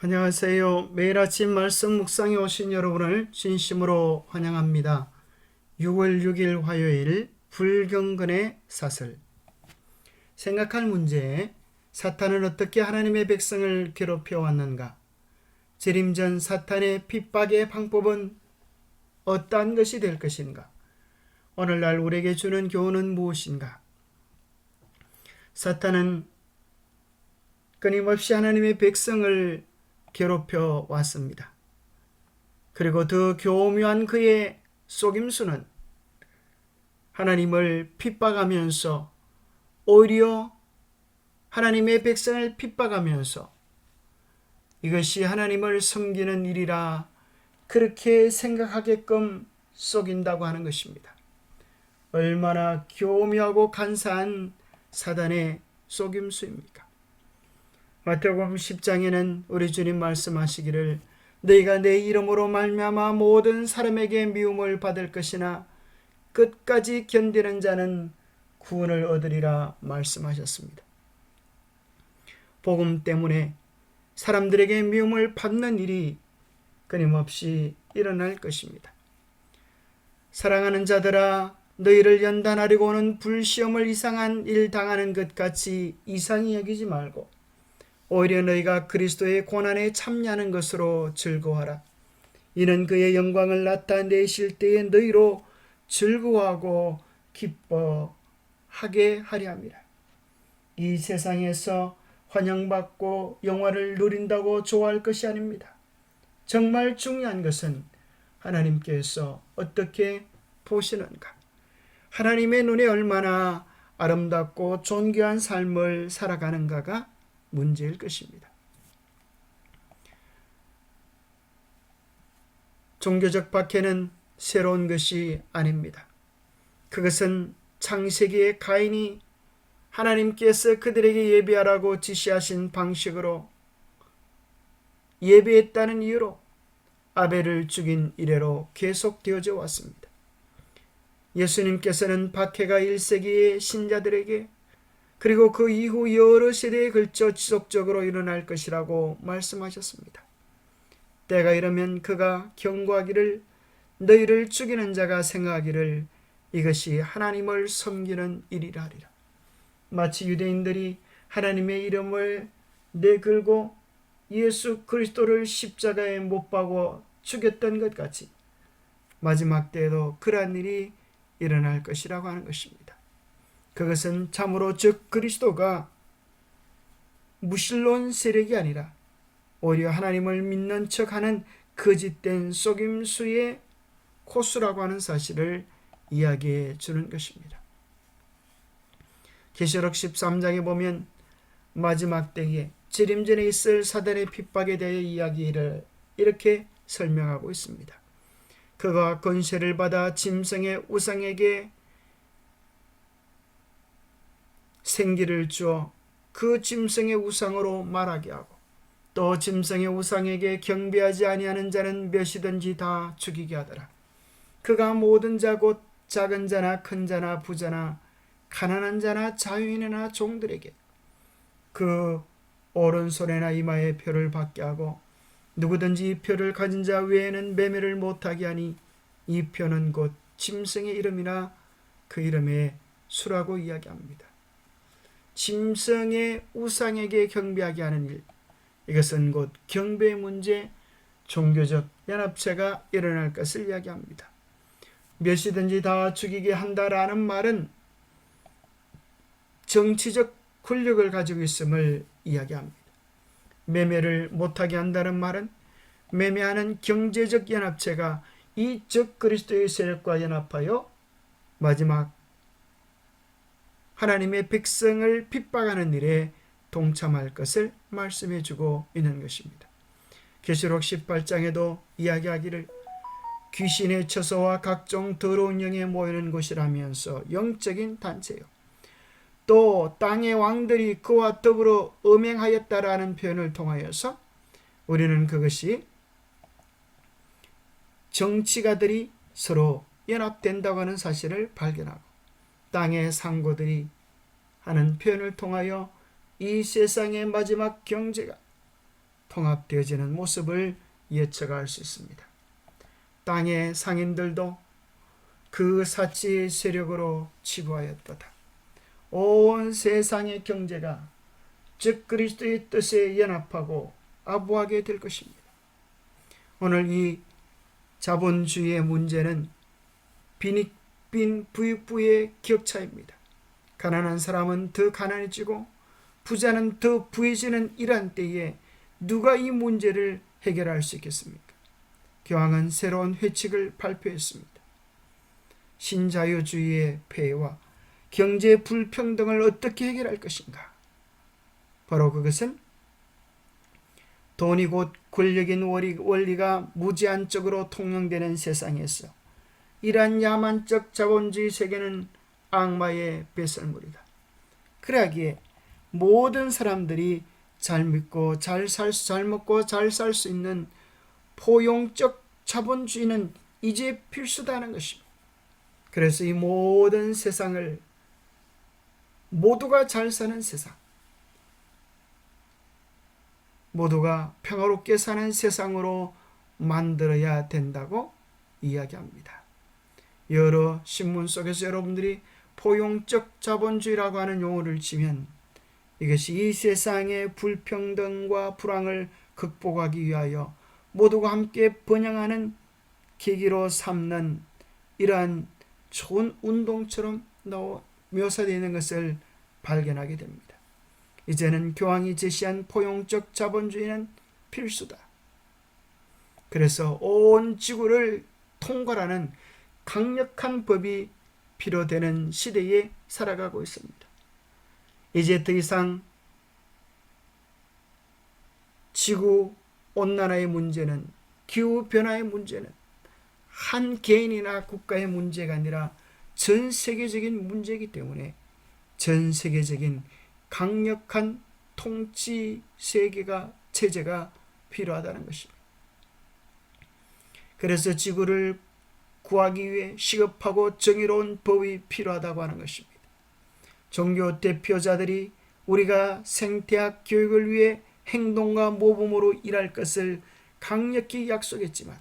안녕하세요. 매일 아침 말씀 묵상에 오신 여러분을 진심으로 환영합니다. 6월 6일 화요일 불경건의 사슬. 생각할 문제: 사탄은 어떻게 하나님의 백성을 괴롭혀 왔는가? 재림전 사탄의 핍박의 방법은 어떠한 것이 될 것인가? 오늘날 우리에게 주는 교훈은 무엇인가? 사탄은 끊임없이 하나님의 백성을 괴롭혀 왔습니다. 그리고 더 교묘한 그의 속임수는 하나님을 핍박하면서, 오히려 하나님의 백성을 핍박하면서 이것이 하나님을 섬기는 일이라 그렇게 생각하게끔 속인다고 하는 것입니다. 얼마나 교묘하고 간사한 사단의 속임수입니까? 마태복음 10장에는 우리 주님 말씀하시기를 너희가 내 이름으로 말미암아 모든 사람에게 미움을 받을 것이나 끝까지 견디는 자는 구원을 얻으리라 말씀하셨습니다. 복음 때문에 사람들에게 미움을 받는 일이 끊임없이 일어날 것입니다. 사랑하는 자들아, 너희를 연단하려고 오는 불시험을 이상한 일 당하는 것 같이 이상히 여기지 말고 오히려 너희가 그리스도의 고난에 참여하는 것으로 즐거워하라. 이는 그의 영광을 나타내실 때에 너희로 즐거워하고 기뻐하게 하려 함이라. 이 세상에서 환영받고 영화를 누린다고 좋아할 것이 아닙니다. 정말 중요한 것은 하나님께서 어떻게 보시는가? 하나님의 눈에 얼마나 아름답고 존귀한 삶을 살아가는가가 문제일 것입니다. 종교적 박해는 새로운 것이 아닙니다. 그것은 창세기의 가인이 하나님께서 그들에게 예배하라고 지시하신 방식으로 예배했다는 이유로 아벨을 죽인 이래로 계속되어져 왔습니다. 예수님께서는 박해가 1세기의 신자들에게 그리고 그 이후 여러 세대에 걸쳐 지속적으로 일어날 것이라고 말씀하셨습니다. 때가 이르면 그가 경고하기를 너희를 죽이는 자가 생각하기를 이것이 하나님을 섬기는 일이라 하리라. 마치 유대인들이 하나님의 이름을 내걸고 예수 그리스도를 십자가에 못 박아 죽였던 것 같이 마지막 때에도 그러한 일이 일어날 것이라고 하는 것입니다. 그것은 참으로 즉 그리스도가 무신론 세력이 아니라 오히려 하나님을 믿는 척하는 거짓된 속임수의 코스라고 하는 사실을 이야기해 주는 것입니다. 계시록 13장에 보면 마지막 때에 재림전에 있을 사단의 핍박에 대해 이야기를 이렇게 설명하고 있습니다. 그가 권세를 받아 짐승의 우상에게 생기를 주어 그 짐승의 우상으로 말하게 하고 또 짐승의 우상에게 경배하지 아니하는 자는 몇이든지 다 죽이게 하더라. 그가 모든 자 곧 작은 자나 큰 자나 부자나 가난한 자나 자유인이나 종들에게 그 오른손에나 이마에 표를 받게 하고 누구든지 이 표를 가진 자 외에는 매매를 못하게 하니 이 표는 곧 짐승의 이름이나 그 이름의 수라고 이야기합니다. 짐승의 우상에게 경배하게 하는 일, 이것은 곧 경배 문제, 종교적 연합체가 일어날 것을 이야기합니다. 몇이든지 다 죽이게 한다라는 말은 정치적 권력을 가지고 있음을 이야기합니다. 매매를 못하게 한다는 말은 매매하는 경제적 연합체가 이적 그리스도의 세력과 연합하여 마지막 하나님의 백성을 핍박하는 일에 동참할 것을 말씀해 주고 있는 것입니다. 계시록 18장에도 이야기하기를 귀신의 처소와 각종 더러운 영에 모이는 곳이라면서 영적인 단체요. 또 땅의 왕들이 그와 더불어 음행하였다라는 표현을 통하여서 우리는 그것이 정치가들이 서로 연합된다고 하는 사실을 발견하고 땅의 상고들이 하는 표현을 통하여 이 세상의 마지막 경제가 통합되어지는 모습을 예측할 수 있습니다. 땅의 상인들도 그 사치의 세력으로 치부하였도다. 온 세상의 경제가 즉 그리스도의 뜻에 연합하고 아부하게 될 것입니다. 오늘 이 자본주의의 문제는 빈 부익부의 격차입니다. 가난한 사람은 더 가난해지고 부자는 더 부해지는 이러한 때에 누가 이 문제를 해결할 수 있겠습니까? 교황은 새로운 회칙을 발표했습니다. 신자유주의의 폐해와 경제 불평등을 어떻게 해결할 것인가? 바로 그것은 돈이 곧 권력인 원리가 무제한적으로 통용되는 세상에서 이러한 야만적 자본주의 세계는 악마의 배설물이다. 그러기에 모든 사람들이 잘 믿고 잘 먹고 잘 살 수 있는 포용적 자본주의는 이제 필수다는 것입니다. 그래서 이 모든 세상을 모두가 잘 사는 세상, 모두가 평화롭게 사는 세상으로 만들어야 된다고 이야기합니다. 여러 신문 속에서 여러분들이 포용적 자본주의라고 하는 용어를 치면 이것이 이 세상의 불평등과 불황을 극복하기 위하여 모두가 함께 번영하는 계기로 삼는 이러한 좋은 운동처럼 묘사되어 있는 것을 발견하게 됩니다. 이제는 교황이 제시한 포용적 자본주의는 필수다. 그래서 온 지구를 통괄하는 강력한 법이 필요되는 시대에 살아가고 있습니다. 이제 더 이상 지구 온난화의 문제는, 기후변화의 문제는 한 개인이나 국가의 문제가 아니라 전 세계적인 문제이기 때문에 전 세계적인 강력한 통치 체제가 필요하다는 것입니다. 그래서 지구를 구하기 위해 시급하고 정의로운 법이 필요하다고 하는 것입니다. 종교 대표자들이 우리가 생태학 교육을 위해 행동과 모범으로 일할 것을 강력히 약속했지만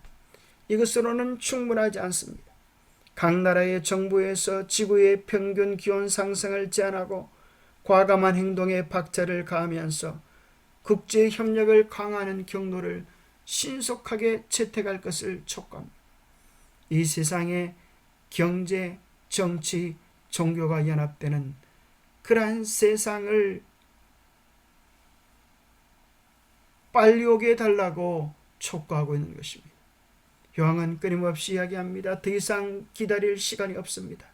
이것으로는 충분하지 않습니다. 각 나라의 정부에서 지구의 평균 기온 상승을 제한하고 과감한 행동에 박차를 가하면서 국제 협력을 강화하는 경로를 신속하게 채택할 것을 촉구합니다. 이 세상에 경제, 정치, 종교가 연합되는 그러한 세상을 빨리 오게 해달라고 촉구하고 있는 것입니다. 교황은 끊임없이 이야기합니다. 더 이상 기다릴 시간이 없습니다.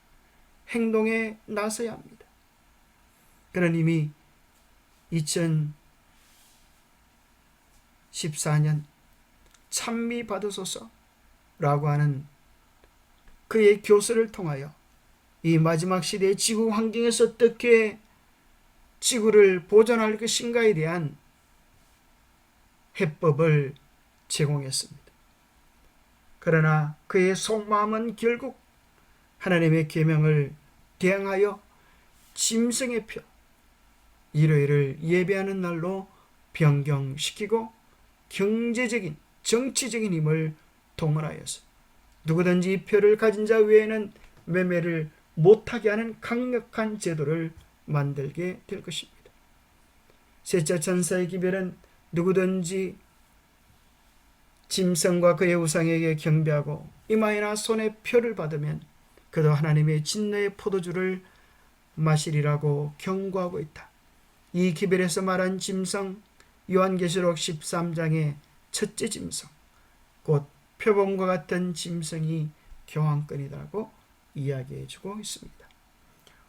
행동에 나서야 합니다. 그는 이미 2014년 찬미 받으소서라고 하는 그의 교서를 통하여 이 마지막 시대의 지구 환경에서 어떻게 지구를 보존할 것인가에 대한 해법을 제공했습니다. 그러나 그의 속마음은 결국 하나님의 계명을 대항하여 짐승의 표, 일요일을 예배하는 날로 변경시키고 경제적인, 정치적인 힘을 동원하여서 누구든지 이 표를 가진 자 외에는 매매를 못하게 하는 강력한 제도를 만들게 될 것입니다. 셋째 천사의 기별은 누구든지 짐승과 그의 우상에게 경배하고 이마에나 손에 표를 받으면 그도 하나님의 진노의 포도주를 마시리라고 경고하고 있다. 이 기별에서 말한 짐승, 요한계시록 13장의 첫째 짐승, 곧 표범과 같은 짐승이 교황권이라고 이야기해주고 있습니다.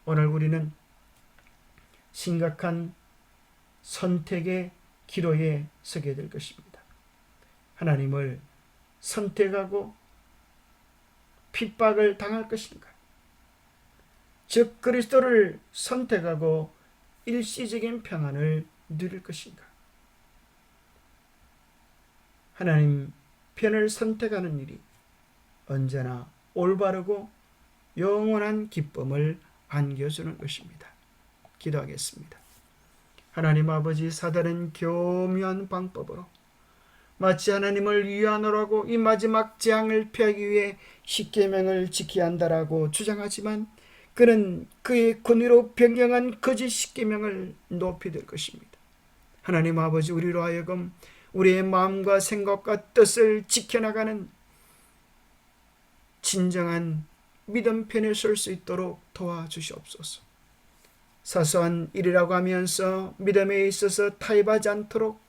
오늘 우리는 심각한 선택의 기로에 서게 될 것입니다. 하나님을 선택하고 핍박을 당할 것인가? 즉 그리스도를 선택하고 일시적인 평안을 누릴 것인가? 하나님 편을 선택하는 일이 언제나 올바르고 영원한 기쁨을 안겨주는 것입니다. 기도하겠습니다. 하나님 아버지, 사단은 교묘한 방법으로 마치 하나님을 위하노라고 이 마지막 재앙을 피하기 위해 십계명을 지켜야 한다라고 주장하지만 그는 그의 권위로 변경한 거짓 십계명을 높이 들 것입니다. 하나님 아버지, 우리로 하여금 우리의 마음과 생각과 뜻을 지켜나가는 진정한 믿음 편에 설 수 있도록 도와주시옵소서. 사소한 일이라고 하면서 믿음에 있어서 타협하지 않도록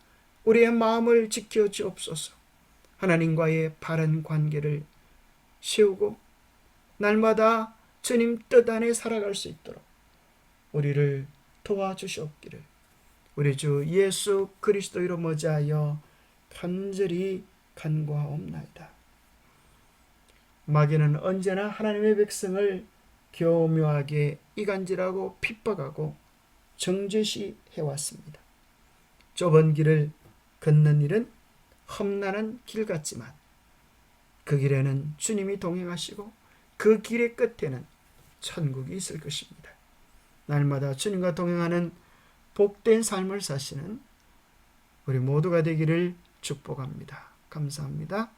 우리의 마음을 지켜주옵소서. 하나님과의 바른 관계를 세우고 날마다 주님 뜻 안에 살아갈 수 있도록 우리를 도와주시옵기를 우리 주 예수 그리스도 이름 머지하여 간절히 간구하옵나이다. 마귀는 언제나 하나님의 백성을 교묘하게 이간질하고 핍박하고 정죄시 해왔습니다. 좁은 길을 걷는 일은 험난한 길 같지만 그 길에는 주님이 동행하시고 그 길의 끝에는 천국이 있을 것입니다. 날마다 주님과 동행하는 복된 삶을 사시는 우리 모두가 되기를 축복합니다. 감사합니다.